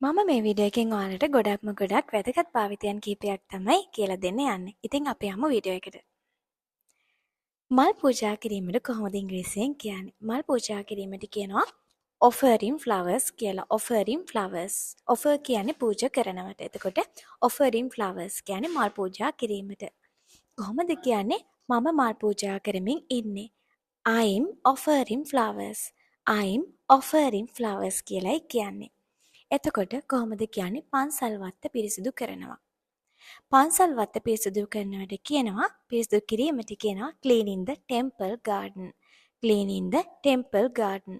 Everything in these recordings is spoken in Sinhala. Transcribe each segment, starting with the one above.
මම මේ වීඩියෝ එකෙන් ඔයාලට ගොඩක් වැදගත් භාවිතයන් කීපයක් තමයි කියලා දෙන්න යන්නේ. ඉතින් අපි යමු වීඩියෝ එකට. මල් පූජා කිරීමට කොහොමද ඉංග්‍රීසියෙන් කියන්නේ? මල් පූජා කිරීමට කියනවා offering flowers කියලා. offering flowers. offer කියන්නේ පූජා කරනවට. එතකොට offering flowers කියන්නේ මල් පූජා කිරීමට. කොහොමද කියන්නේ? මම මල් පූජා කරමින් ඉන්නේ. I'm offering flowers. I'm offering flowers කියලායි කියන්නේ. එතකොට කොහොමද කියන්නේ පන්සල් වත්ත පිරිසිදු කරනවා. පන්සල් වත්ත පිරිසිදු කරනවට කියනවා පිරිසිදු කිරීමට කියනවා cleaning the temple garden. cleaning the temple garden.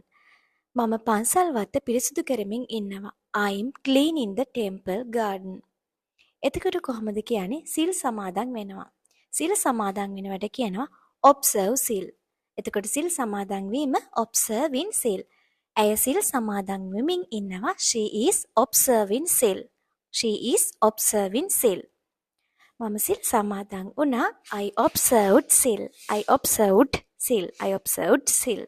මම පන්සල් වත්ත පිරිසිදු කරමින් ඉන්නවා. I'm cleaning the temple garden. එතකොට කොහොමද කියන්නේ සිල් සමාදන් වෙනවා. සිල් සමාදන් වෙනවට කියනවා observe සිල්. එතකොට සිල් සමාදන් වීම observing සිල්. ඇය සිල් සමාදන් වෙමින් ඉන්නවා. She is observing සිල්. She is observing සිල්. මම සිල් සමාදන් වුණා. I observed සිල්. I observed සිල්. I observed සිල්.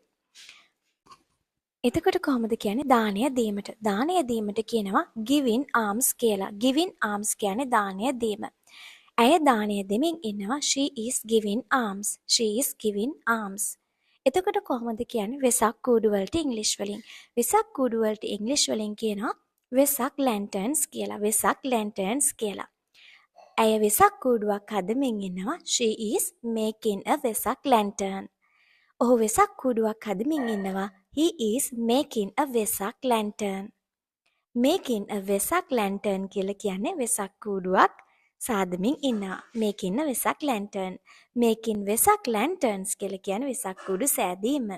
එතකොට කොහොමද කියන්නේ දානය දීමට? දානය දීමට කියනවා giving alms කියලා. giving alms කියන්නේ දානය දීම. ඇය දානය දෙමින් ඉන්නවා. She is giving alms. She is giving alms. එතකොට කොහොමද කියන්නේ වෙසක් කූඩු වලට ඉංග්‍රීසි වලින්? වෙසක් කූඩු වලට ඉංග්‍රීසි වලින් කියනවා වෙසක් lanterns කියලා. වෙසක් lanterns කියලා. ඇය වෙසක් කූඩුවක් හදමින් ඉන්නවා. She is making a Vesak lantern. ඔහු වෙසක් කූඩුවක් හදමින් ඉන්නවා. He is making a Vesak lantern. making a Vesak lantern කියලා කියන්නේ වෙසක් කූඩුවක් සාදමින් ඉන්නවා. making a Vesak lantern. making Vesak lanterns කියලා කියන්නේ වෙසක් කූඩු සෑදීම.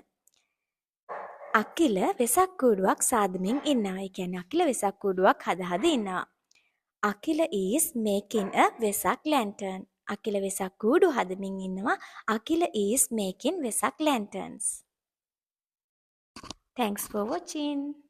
අකිල වෙසක් කූඩුවක් සාදමින් ඉන්නවා. ඒ කියන්නේ අකිල වෙසක් කූඩුවක් හද ඉන්නවා. Akila is making a Vesak lantern. Akila Vesak කූඩු හදමින් ඉන්නවා. Akila is making Vesak lanterns. Thanks for watching.